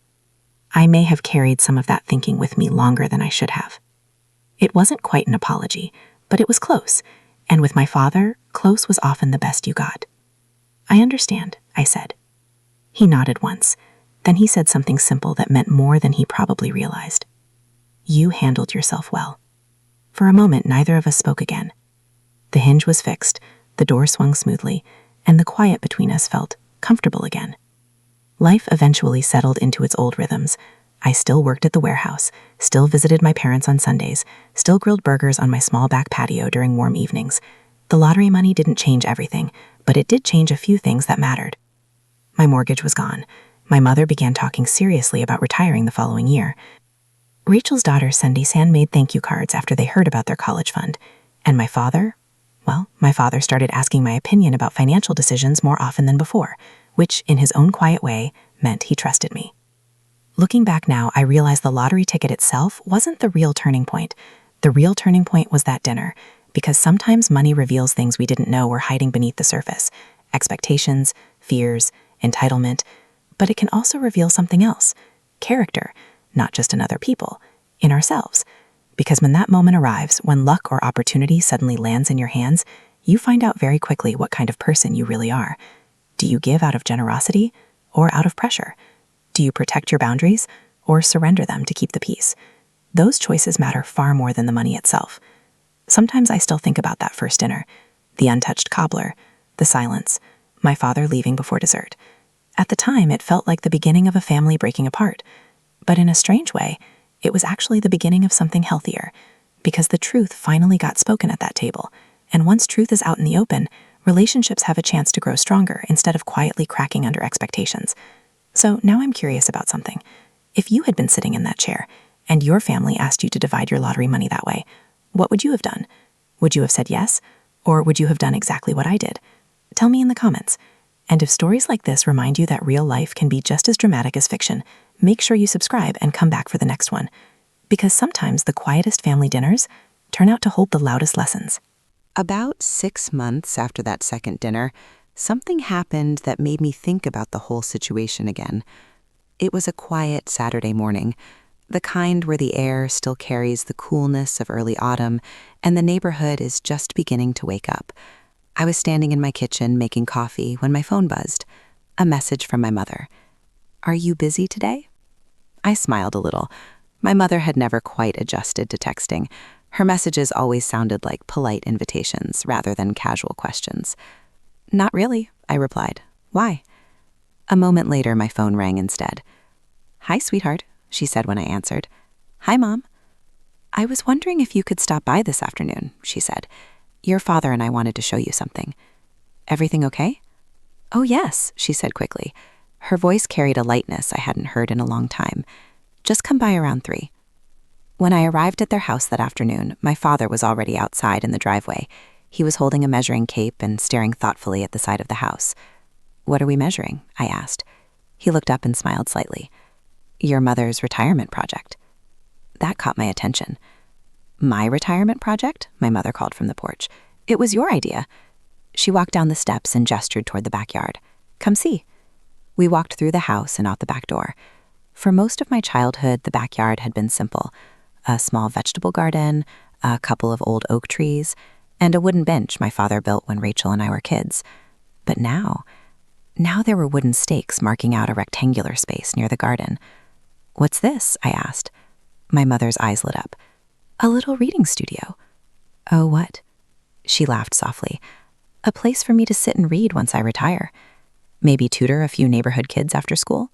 I may have carried some of that thinking with me longer than I should have. It wasn't quite an apology, but it was close, and with my father, close was often the best you got. I understand, I said. He nodded once. Then he said something simple that meant more than he probably realized. You handled yourself well. For a moment, neither of us spoke again. The hinge was fixed, the door swung smoothly, and the quiet between us felt comfortable again. Life eventually settled into its old rhythms. I still worked at the warehouse, still visited my parents on Sundays, still grilled burgers on my small back patio during warm evenings. The lottery money didn't change everything, but it did change a few things that mattered. My mortgage was gone. My mother began talking seriously about retiring the following year. Rachel's daughters sent us handmade thank you cards after they heard about their college fund. And my father? Well, my father started asking my opinion about financial decisions more often than before, which, in his own quiet way, meant he trusted me. Looking back now, I realized the lottery ticket itself wasn't the real turning point. The real turning point was that dinner, because sometimes money reveals things we didn't know were hiding beneath the surface. Expectations, fears, entitlement. But it can also reveal something else. Character, not just in other people, in ourselves. Because when that moment arrives, when luck or opportunity suddenly lands in your hands, you find out very quickly what kind of person you really are. Do you give out of generosity or out of pressure? Do you protect your boundaries or surrender them to keep the peace? Those choices matter far more than the money itself. Sometimes I still think about that first dinner, the untouched cobbler, the silence, my father leaving before dessert. At the time, it felt like the beginning of a family breaking apart. But in a strange way, it was actually the beginning of something healthier, because the truth finally got spoken at that table. And once truth is out in the open, relationships have a chance to grow stronger instead of quietly cracking under expectations. So now I'm curious about something. If you had been sitting in that chair, and your family asked you to divide your lottery money that way, what would you have done? Would you have said yes? Or would you have done exactly what I did? Tell me in the comments. And if stories like this remind you that real life can be just as dramatic as fiction, make sure you subscribe and come back for the next one. Because sometimes the quietest family dinners turn out to hold the loudest lessons. About 6 months after that second dinner, something happened that made me think about the whole situation again. It was a quiet Saturday morning, the kind where the air still carries the coolness of early autumn and the neighborhood is just beginning to wake up. I was standing in my kitchen making coffee when my phone buzzed. A message from my mother. Are you busy today? I smiled a little. My mother had never quite adjusted to texting. Her messages always sounded like polite invitations rather than casual questions. Not really, I replied. Why? A moment later, my phone rang instead. Hi, sweetheart, she said when I answered. Hi, Mom. I was wondering if you could stop by this afternoon, she said. Your father and I wanted to show you something. Everything okay? Oh, yes, she said quickly. Her voice carried a lightness I hadn't heard in a long time. Just come by around 3. When I arrived at their house that afternoon, my father was already outside in the driveway. He was holding a measuring cape and staring thoughtfully at the side of the house. What are we measuring? I asked. He looked up and smiled slightly. Your mother's retirement project. That caught my attention. My retirement project? My mother called from the porch. It was your idea. She walked down the steps and gestured toward the backyard. Come see. We walked through the house and out the back door. For most of my childhood, the backyard had been simple. A small vegetable garden, a couple of old oak trees, and a wooden bench my father built when Rachel and I were kids. But now, Now there were wooden stakes marking out a rectangular space near the garden. "What's this?" I asked. My mother's eyes lit up. "A little reading studio." "Oh, what?" She laughed softly. "A place for me to sit and read once I retire. Maybe tutor a few neighborhood kids after school?"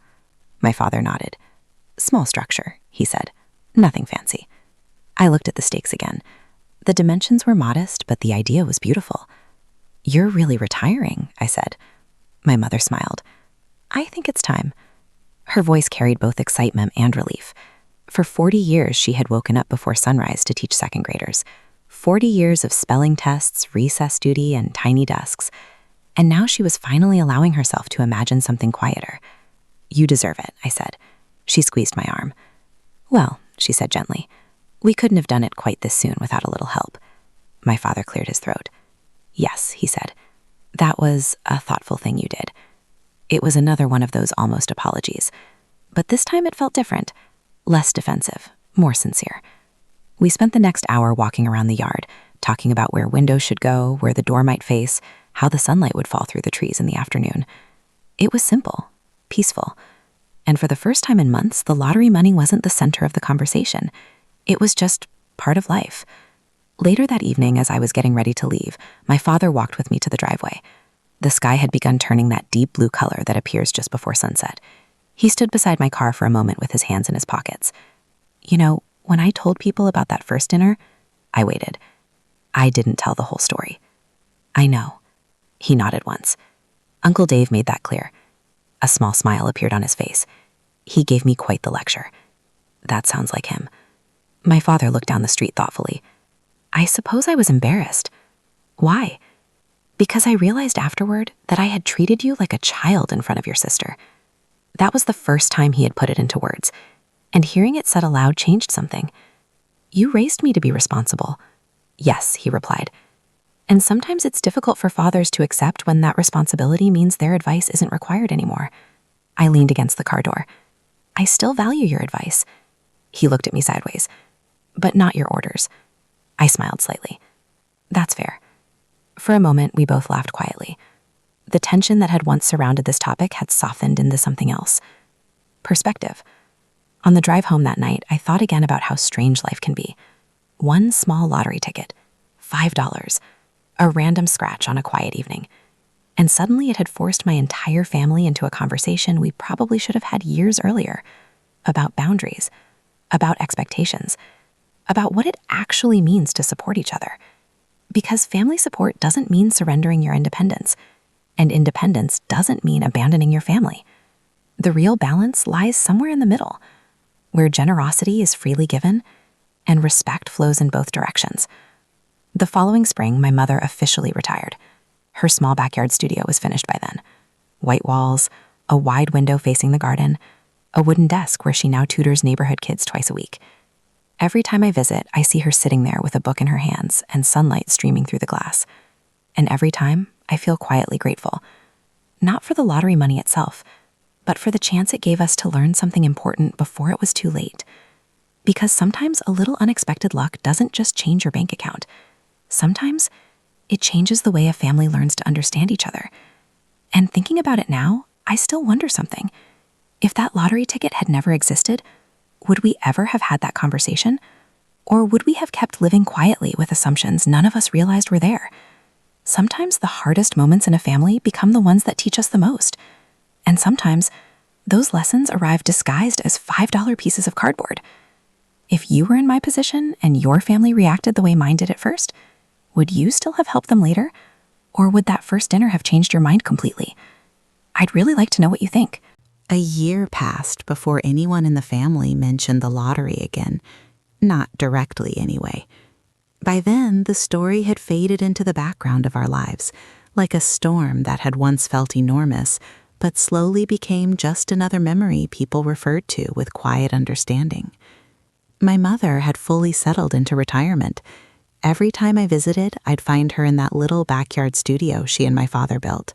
My father nodded. "Small structure," he said. "Nothing fancy." I looked at the stakes again. The dimensions were modest, but the idea was beautiful. "You're really retiring," I said. My mother smiled. "I think it's time." Her voice carried both excitement and relief. For 40 years, she had woken up before sunrise to teach second graders. 40 years of spelling tests, recess duty, and tiny desks. And now she was finally allowing herself to imagine something quieter. "You deserve it," I said. She squeezed my arm. "Well," she said gently, "we couldn't have done it quite this soon without a little help." My father cleared his throat. "Yes," he said. "That was a thoughtful thing you did." It was another one of those almost apologies. But this time it felt different. Less defensive, more sincere. We spent the next hour walking around the yard, talking about where windows should go, where the door might face, how the sunlight would fall through the trees in the afternoon. It was simple, peaceful. And for the first time in months, the lottery money wasn't the center of the conversation. It was just part of life. Later that evening, as I was getting ready to leave, my father walked with me to the driveway. The sky had begun turning that deep blue color that appears just before sunset. He stood beside my car for a moment with his hands in his pockets. "You know, when I told people about that first dinner," I waited. "I didn't tell the whole story." "I know." He nodded once. Uncle Dave made that clear. A small smile appeared on his face. He gave me quite the lecture. That sounds like him. My father looked down the street thoughtfully. "I suppose I was embarrassed." "Why?" "Because I realized afterward that I had treated you like a child in front of your sister." That was the first time he had put it into words, and hearing it said aloud changed something. "You raised me to be responsible." "Yes," he replied. "And sometimes it's difficult for fathers to accept when that responsibility means their advice isn't required anymore." I leaned against the car door. "I still value your advice." He looked at me sideways. "But not your orders." I smiled slightly. "That's fair." For a moment, we both laughed quietly. The tension that had once surrounded this topic had softened into something else. Perspective. On the drive home that night, I thought again about how strange life can be. One small lottery ticket, $5, a random scratch on a quiet evening. And suddenly it had forced my entire family into a conversation we probably should have had years earlier. About boundaries, about expectations, about what it actually means to support each other. Because family support doesn't mean surrendering your independence, and independence doesn't mean abandoning your family. The real balance lies somewhere in the middle, where generosity is freely given and respect flows in both directions. The following spring, my mother officially retired. Her small backyard studio was finished by then. White walls, a wide window facing the garden, a wooden desk where she now tutors neighborhood kids twice a week. Every time I visit, I see her sitting there with a book in her hands and sunlight streaming through the glass. And every time, I feel quietly grateful. Not for the lottery money itself, but for the chance it gave us to learn something important before it was too late. Because sometimes a little unexpected luck doesn't just change your bank account. Sometimes it changes the way a family learns to understand each other. And thinking about it now, I still wonder something. If that lottery ticket had never existed, would we ever have had that conversation? Or would we have kept living quietly with assumptions none of us realized were there? Sometimes the hardest moments in a family become the ones that teach us the most. And sometimes those lessons arrive disguised as $5 pieces of cardboard. If you were in my position and your family reacted the way mine did at first, would you still have helped them later? Or would that first dinner have changed your mind completely? I'd really like to know what you think. A year passed before anyone in the family mentioned the lottery again. Not directly, anyway. By then, the story had faded into the background of our lives, like a storm that had once felt enormous, but slowly became just another memory people referred to with quiet understanding. My mother had fully settled into retirement. Every time I visited, I'd find her in that little backyard studio she and my father built.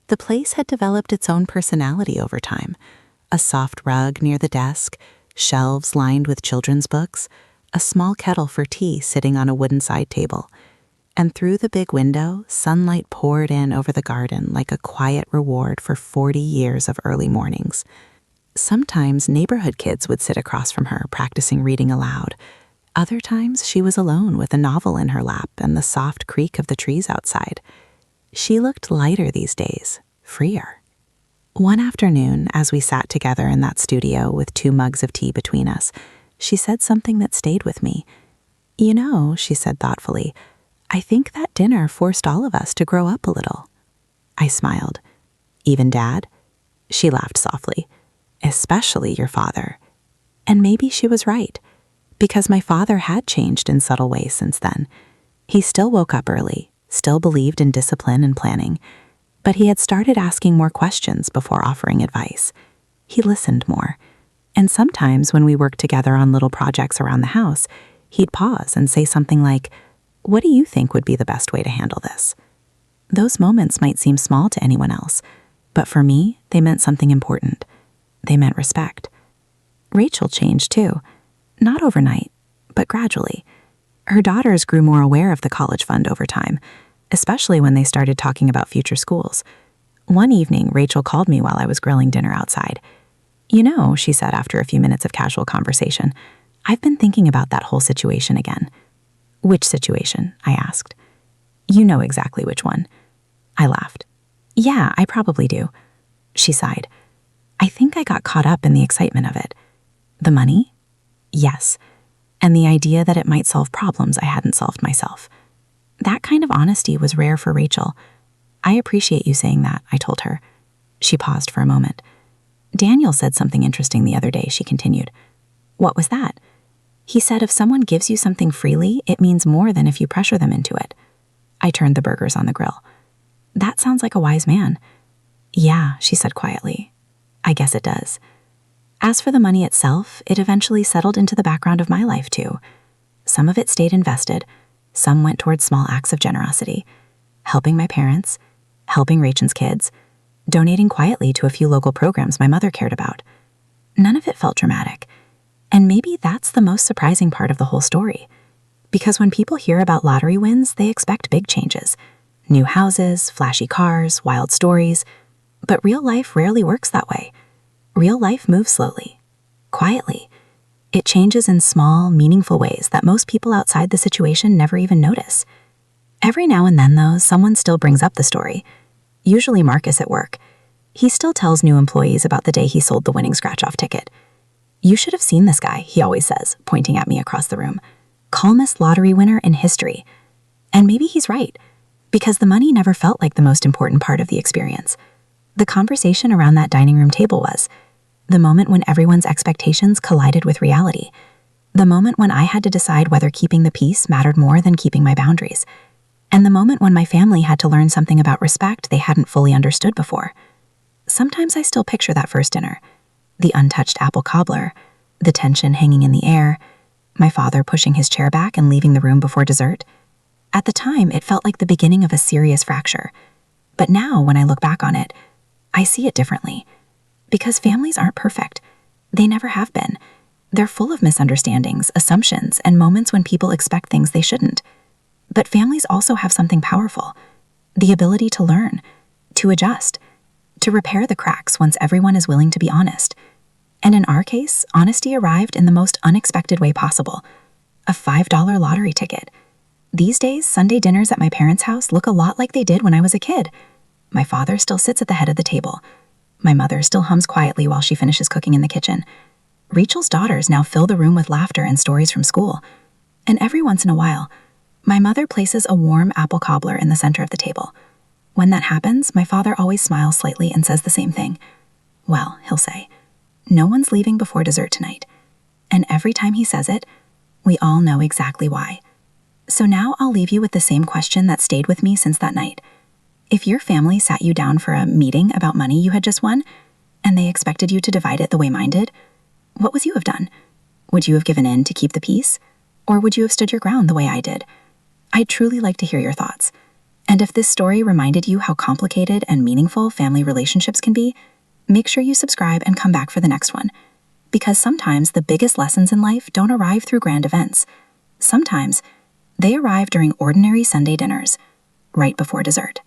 The place had developed its own personality over time. A soft rug near the desk, shelves lined with children's books, a small kettle for tea sitting on a wooden side table. and through the big window, sunlight poured in over the garden like a quiet reward for 40 years of early mornings. Sometimes neighborhood kids would sit across from her, practicing reading aloud. Other times she was alone with a novel in her lap and the soft creak of the trees outside. She looked lighter these days, freer. One afternoon, as we sat together in that studio with 2 mugs of tea between us, she said something that stayed with me. "You know," she said thoughtfully, "I think that dinner forced all of us to grow up a little." I smiled. "Even Dad?" She laughed softly. "Especially your father." And maybe she was right, because my father had changed in subtle ways since then. He still woke up early, still believed in discipline and planning, but he had started asking more questions before offering advice. He listened more. And sometimes when we worked together on little projects around the house, he'd pause and say something like, "What do you think would be the best way to handle this?" Those moments might seem small to anyone else, but for me, they meant something important. They meant respect. Rachel changed too. Not overnight, but gradually. Her daughters grew more aware of the college fund over time, especially when they started talking about future schools. One evening, Rachel called me while I was grilling dinner outside. "You know," she said after a few minutes of casual conversation, "I've been thinking about that whole situation again." "Which situation?" I asked. "You know exactly which one." I laughed. "Yeah, I probably do." She sighed. "I think I got caught up in the excitement of it." "The money?" "Yes. And the idea that it might solve problems I hadn't solved myself." That kind of honesty was rare for Rachel. "I appreciate you saying that," I told her. She paused for a moment. "Daniel said something interesting the other day," she continued. "What was that?" "He said if someone gives you something freely, it means more than if you pressure them into it." I turned the burgers on the grill. "That sounds like a wise man." "Yeah," she said quietly. "I guess it does." As for the money itself, it eventually settled into the background of my life too. Some of it stayed invested, some went towards small acts of generosity, helping my parents, helping Rachel's kids, donating quietly to a few local programs my mother cared about. None of it felt dramatic, and maybe that's the most surprising part of the whole story. Because when people hear about lottery wins, they expect big changes. New houses, flashy cars, wild stories. But real life rarely works that way. Real life moves slowly, quietly. It changes in small, meaningful ways that most people outside the situation never even notice. Every now and then, though, someone still brings up the story. Usually Marcus at work. He still tells new employees about the day he sold the winning scratch-off ticket. "You should have seen this guy," he always says, pointing at me across the room. "Calmest lottery winner in history." And maybe he's right, because the money never felt like the most important part of the experience. The conversation around that dining room table was the moment when everyone's expectations collided with reality, the moment when I had to decide whether keeping the peace mattered more than keeping my boundaries, and the moment when my family had to learn something about respect they hadn't fully understood before. Sometimes I still picture that first dinner, the untouched apple cobbler, the tension hanging in the air, my father pushing his chair back and leaving the room before dessert. At the time, it felt like the beginning of a serious fracture. But now, when I look back on it, I see it differently. Because families aren't perfect. They never have been. They're full of misunderstandings, assumptions, and moments when people expect things they shouldn't. But families also have something powerful, the ability to learn, to adjust, to repair the cracks once everyone is willing to be honest. And in our case, honesty arrived in the most unexpected way possible. A $5 lottery ticket. These days, Sunday dinners at my parents' house look a lot like they did when I was a kid. My father still sits at the head of the table. My mother still hums quietly while she finishes cooking in the kitchen. Rachel's daughters now fill the room with laughter and stories from school. And every once in a while, my mother places a warm apple cobbler in the center of the table. When that happens, my father always smiles slightly and says the same thing. "Well," he'll say, "no one's leaving before dessert tonight." And every time he says it, we all know exactly why. So now I'll leave you with the same question that stayed with me since that night. If your family sat you down for a meeting about money you had just won, and they expected you to divide it the way mine did, what would you have done? Would you have given in to keep the peace? Or would you have stood your ground the way I did? I'd truly like to hear your thoughts. And if this story reminded you how complicated and meaningful family relationships can be, make sure you subscribe and come back for the next one. Because sometimes the biggest lessons in life don't arrive through grand events. Sometimes They arrive during ordinary Sunday dinners, right before dessert.